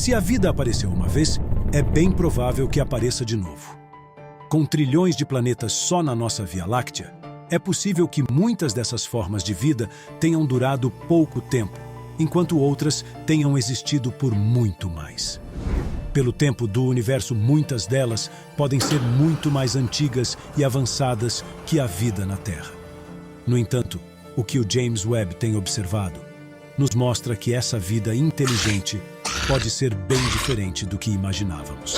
Se a vida apareceu uma vez, é bem provável que apareça de novo. Com trilhões de planetas só na nossa Via Láctea, é possível que muitas dessas formas de vida tenham durado pouco tempo, enquanto outras tenham existido por muito mais. Pelo tempo do universo, muitas delas podem ser muito mais antigas e avançadas que a vida na Terra. No entanto, o que o James Webb tem observado nos mostra que essa vida inteligente pode ser bem diferente do que imaginávamos.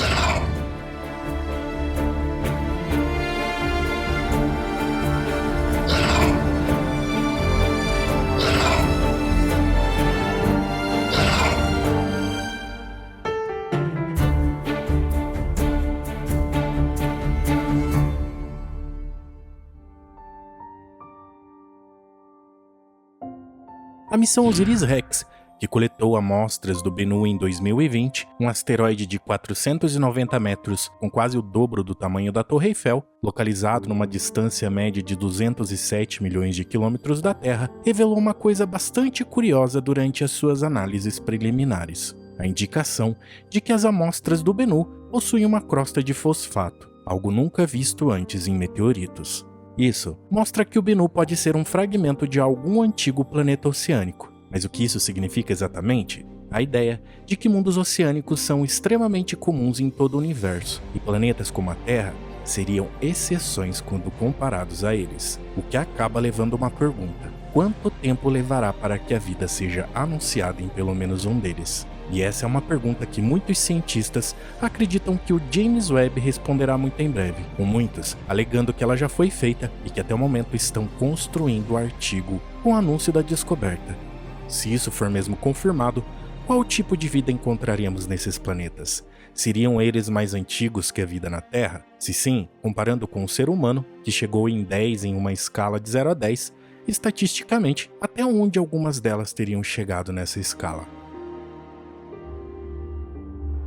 A missão Osiris-Rex, que coletou amostras do Bennu em 2020, um asteroide de 490 metros, com quase o dobro do tamanho da Torre Eiffel, localizado numa distância média de 207 milhões de quilômetros da Terra, revelou uma coisa bastante curiosa durante as suas análises preliminares: a indicação de que as amostras do Bennu possuem uma crosta de fosfato, algo nunca visto antes em meteoritos. Isso mostra que o Bennu pode ser um fragmento de algum antigo planeta oceânico. Mas o que isso significa exatamente? A ideia de que mundos oceânicos são extremamente comuns em todo o universo, e planetas como a Terra seriam exceções quando comparados a eles. O que acaba levando uma pergunta: quanto tempo levará para que a vida seja anunciada em pelo menos um deles? E essa é uma pergunta que muitos cientistas acreditam que o James Webb responderá muito em breve, com muitos alegando que ela já foi feita e que até o momento estão construindo o artigo com o anúncio da descoberta. Se isso for mesmo confirmado, qual tipo de vida encontraríamos nesses planetas? Seriam eles mais antigos que a vida na Terra? Se sim, comparando com o ser humano, que chegou em 10 em uma escala de 0 a 10, estatisticamente, até onde algumas delas teriam chegado nessa escala?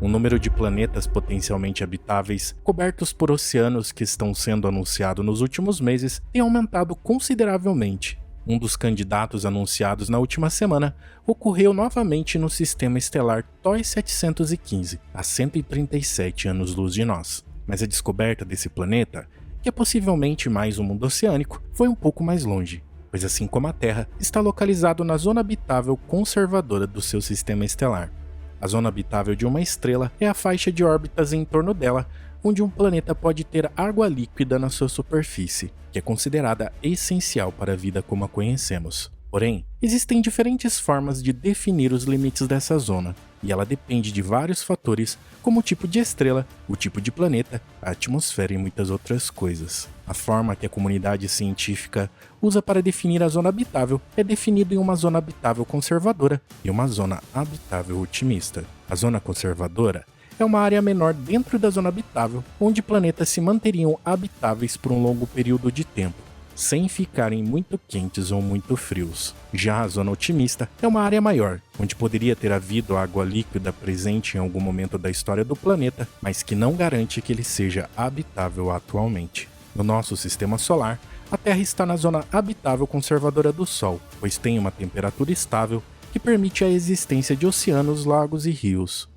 O número de planetas potencialmente habitáveis cobertos por oceanos que estão sendo anunciado nos últimos meses tem aumentado consideravelmente. Um dos candidatos anunciados na última semana ocorreu novamente no sistema estelar TOI 715, a 137 anos-luz de nós. Mas a descoberta desse planeta, que é possivelmente mais um mundo oceânico, foi um pouco mais longe, pois assim como a Terra, está localizado na zona habitável conservadora do seu sistema estelar. A zona habitável de uma estrela é a faixa de órbitas em torno dela, onde um planeta pode ter água líquida na sua superfície, que é considerada essencial para a vida como a conhecemos. Porém, existem diferentes formas de definir os limites dessa zona, e ela depende de vários fatores, como o tipo de estrela, o tipo de planeta, a atmosfera e muitas outras coisas. A forma que a comunidade científica usa para definir a zona habitável é definida em uma zona habitável conservadora e uma zona habitável otimista. A zona conservadora é uma área menor dentro da zona habitável, onde planetas se manteriam habitáveis por um longo período de tempo, sem ficarem muito quentes ou muito frios. Já a zona otimista é uma área maior, onde poderia ter havido água líquida presente em algum momento da história do planeta, mas que não garante que ele seja habitável atualmente. No nosso sistema solar, a Terra está na zona habitável conservadora do Sol, pois tem uma temperatura estável que permite a existência de oceanos, lagos e rios.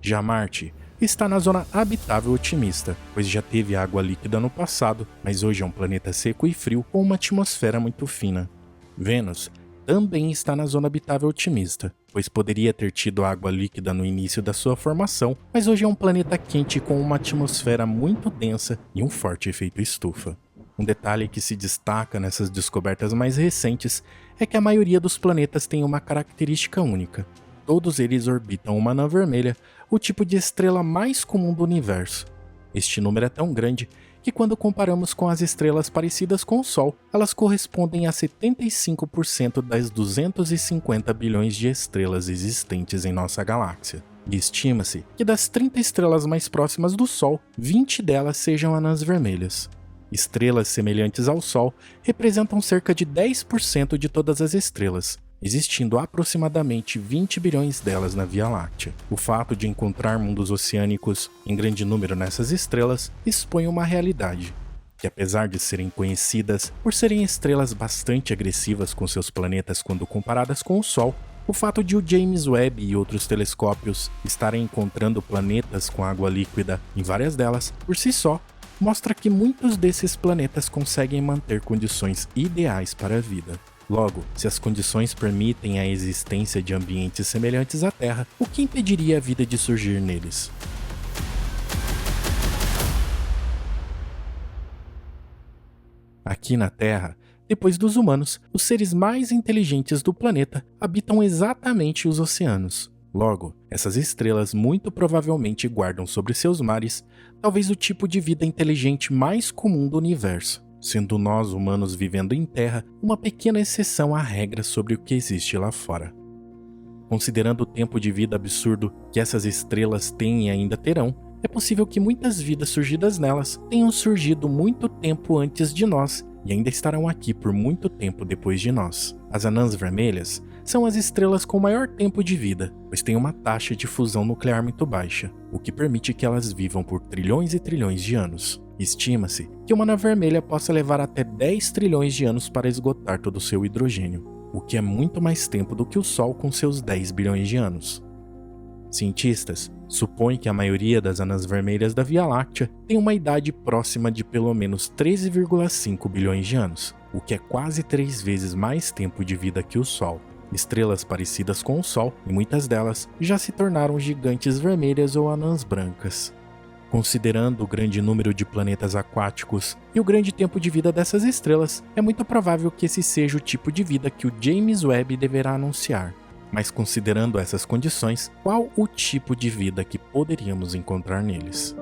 Já Marte está na zona habitável otimista, pois já teve água líquida no passado, mas hoje é um planeta seco e frio com uma atmosfera muito fina. Vênus também está na zona habitável otimista, pois poderia ter tido água líquida no início da sua formação, mas hoje é um planeta quente com uma atmosfera muito densa e um forte efeito estufa. Um detalhe que se destaca nessas descobertas mais recentes é que a maioria dos planetas tem uma característica única. Todos eles orbitam uma anã vermelha, o tipo de estrela mais comum do universo. Este número é tão grande que, quando comparamos com as estrelas parecidas com o Sol, elas correspondem a 75% das 250 bilhões de estrelas existentes em nossa galáxia. E estima-se que das 30 estrelas mais próximas do Sol, 20 delas sejam anãs vermelhas. Estrelas semelhantes ao Sol representam cerca de 10% de todas as estrelas, existindo aproximadamente 20 bilhões delas na Via Láctea. O fato de encontrar mundos oceânicos em grande número nessas estrelas expõe uma realidade, que apesar de serem conhecidas por serem estrelas bastante agressivas com seus planetas quando comparadas com o Sol, O fato de o James Webb e outros telescópios estarem encontrando planetas com água líquida em várias delas, por si só, mostra que muitos desses planetas conseguem manter condições ideais para a vida. Logo, se as condições permitem a existência de ambientes semelhantes à Terra, o que impediria a vida de surgir neles? Aqui na Terra, depois dos humanos, os seres mais inteligentes do planeta habitam exatamente os oceanos. Logo, essas estrelas muito provavelmente guardam sobre seus mares talvez o tipo de vida inteligente mais comum do universo, sendo nós humanos vivendo em Terra uma pequena exceção à regra sobre o que existe lá fora. Considerando o tempo de vida absurdo que essas estrelas têm e ainda terão, é possível que muitas vidas surgidas nelas tenham surgido muito tempo antes de nós e ainda estarão aqui por muito tempo depois de nós. As anãs vermelhas são as estrelas com maior tempo de vida, pois têm uma taxa de fusão nuclear muito baixa, o que permite que elas vivam por trilhões e trilhões de anos. Estima-se que uma anã vermelha possa levar até 10 trilhões de anos para esgotar todo o seu hidrogênio, o que é muito mais tempo do que o Sol com seus 10 bilhões de anos. Cientistas supõem que a maioria das anãs vermelhas da Via Láctea tem uma idade próxima de pelo menos 13,5 bilhões de anos, o que é quase 3 vezes mais tempo de vida que o Sol. Estrelas parecidas com o Sol, e muitas delas, já se tornaram gigantes vermelhas ou anãs brancas. Considerando o grande número de planetas aquáticos e o grande tempo de vida dessas estrelas, é muito provável que esse seja o tipo de vida que o James Webb deverá anunciar. Mas considerando essas condições, qual o tipo de vida que poderíamos encontrar neles?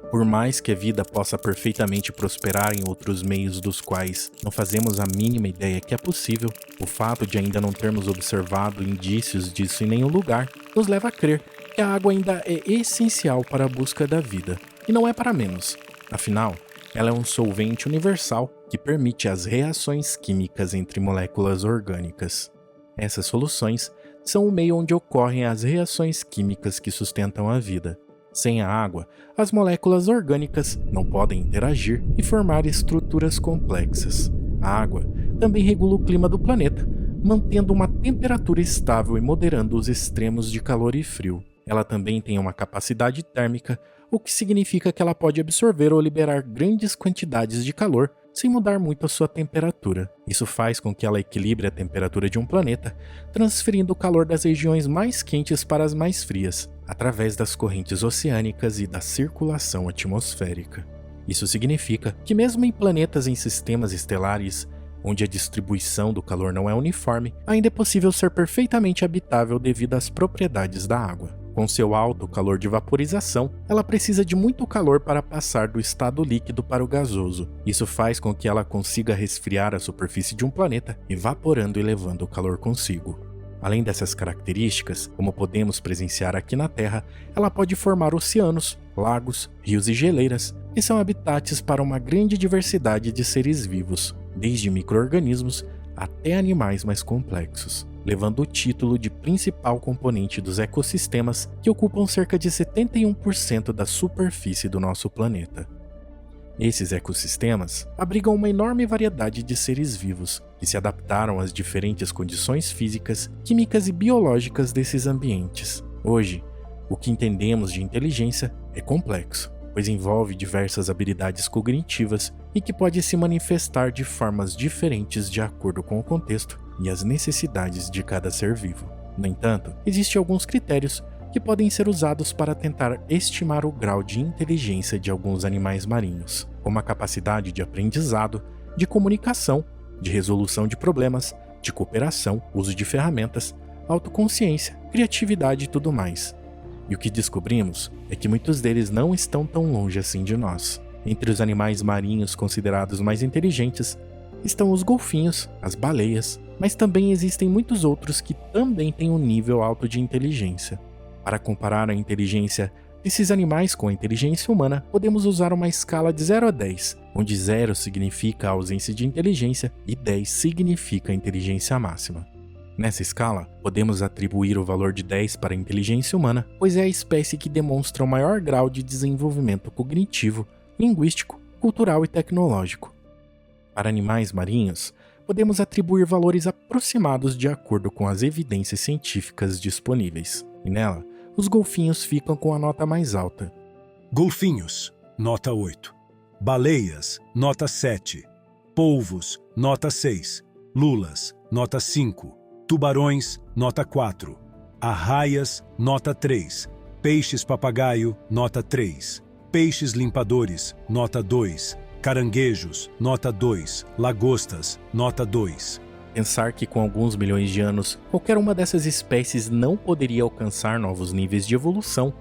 Por mais que a vida possa perfeitamente prosperar em outros meios dos quais não fazemos a mínima ideia que é possível, o fato de ainda não termos observado indícios disso em nenhum lugar nos leva a crer que a água ainda é essencial para a busca da vida, e não é para menos. Afinal, ela é um solvente universal que permite as reações químicas entre moléculas orgânicas. Essas soluções são o meio onde ocorrem as reações químicas que sustentam a vida. Sem a água, as moléculas orgânicas não podem interagir e formar estruturas complexas. A água também regula o clima do planeta, mantendo uma temperatura estável e moderando os extremos de calor e frio. Ela também tem uma capacidade térmica, o que significa que ela pode absorver ou liberar grandes quantidades de calor sem mudar muito a sua temperatura. Isso faz com que ela equilibre a temperatura de um planeta, transferindo o calor das regiões mais quentes para as mais frias, através das correntes oceânicas e da circulação atmosférica. Isso significa que mesmo em planetas em sistemas estelares, onde a distribuição do calor não é uniforme, ainda é possível ser perfeitamente habitável devido às propriedades da água. Com seu alto calor de vaporização, ela precisa de muito calor para passar do estado líquido para o gasoso. Isso faz com que ela consiga resfriar a superfície de um planeta, evaporando e levando o calor consigo. Além dessas características, como podemos presenciar aqui na Terra, ela pode formar oceanos, lagos, rios e geleiras, que são habitats para uma grande diversidade de seres vivos, desde micro-organismos até animais mais complexos, levando o título de principal componente dos ecossistemas que ocupam cerca de 71% da superfície do nosso planeta. Esses ecossistemas abrigam uma enorme variedade de seres vivos que se adaptaram às diferentes condições físicas, químicas e biológicas desses ambientes. Hoje, o que entendemos de inteligência é complexo, pois envolve diversas habilidades cognitivas e que pode se manifestar de formas diferentes de acordo com o contexto e as necessidades de cada ser vivo. No entanto, existem alguns critérios que podem ser usados para tentar estimar o grau de inteligência de alguns animais marinhos, como a capacidade de aprendizado, de comunicação, de resolução de problemas, de cooperação, uso de ferramentas, autoconsciência, criatividade e tudo mais. E o que descobrimos é que muitos deles não estão tão longe assim de nós. Entre os animais marinhos considerados mais inteligentes estão os golfinhos, as baleias, mas também existem muitos outros que também têm um nível alto de inteligência. Para comparar a inteligência desses animais com a inteligência humana, podemos usar uma escala de 0 a 10, onde 0 significa a ausência de inteligência e 10 significa a inteligência máxima. Nessa escala, podemos atribuir o valor de 10 para a inteligência humana, pois é a espécie que demonstra o maior grau de desenvolvimento cognitivo, linguístico, cultural e tecnológico. Para animais marinhos, podemos atribuir valores aproximados de acordo com as evidências científicas disponíveis. E nela, os golfinhos ficam com a nota mais alta. Golfinhos, nota 8. Baleias, nota 7. Polvos, nota 6. Lulas, nota 5. Tubarões, nota 4. Arraias, nota 3. Peixes papagaio, nota 3. Peixes limpadores, nota 2. Caranguejos, nota 2. Lagostas, nota 2. Pensar que com alguns milhões de anos, qualquer uma dessas espécies não poderia alcançar novos níveis de evolução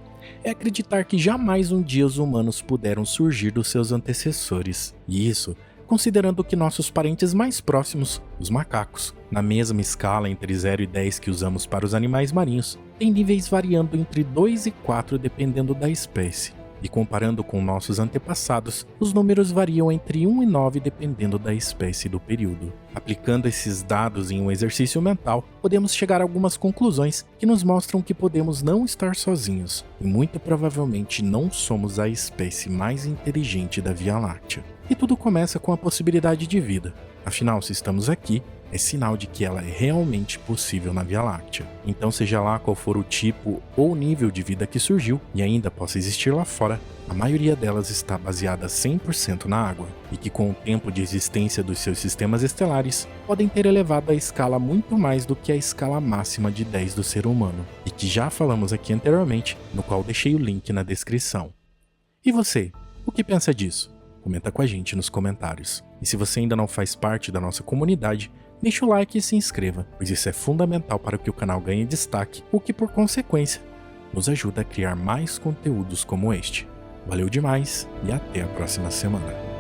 é acreditar que jamais um dia os humanos puderam surgir dos seus antecessores. E isso, considerando que nossos parentes mais próximos, os macacos, na mesma escala entre 0 e 10 que usamos para os animais marinhos, têm níveis variando entre 2 e 4 dependendo da espécie. E comparando com nossos antepassados, os números variam entre 1 e 9 dependendo da espécie e do período. Aplicando esses dados em um exercício mental, podemos chegar a algumas conclusões que nos mostram que podemos não estar sozinhos, e muito provavelmente não somos a espécie mais inteligente da Via Láctea. E tudo começa com a possibilidade de vida. Afinal, se estamos aqui, é sinal de que ela é realmente possível na Via Láctea. Então, seja lá qual for o tipo ou nível de vida que surgiu e ainda possa existir lá fora, a maioria delas está baseada 100% na água, e que com o tempo de existência dos seus sistemas estelares, podem ter elevado a escala muito mais do que a escala máxima de 10 do ser humano, e que já falamos aqui anteriormente, no qual deixei o link na descrição. E você, o que pensa disso? Comenta com a gente nos comentários. E se você ainda não faz parte da nossa comunidade, deixa o like e se inscreva, pois isso é fundamental para que o canal ganhe destaque, o que por consequência nos ajuda a criar mais conteúdos como este. Valeu demais e até a próxima semana.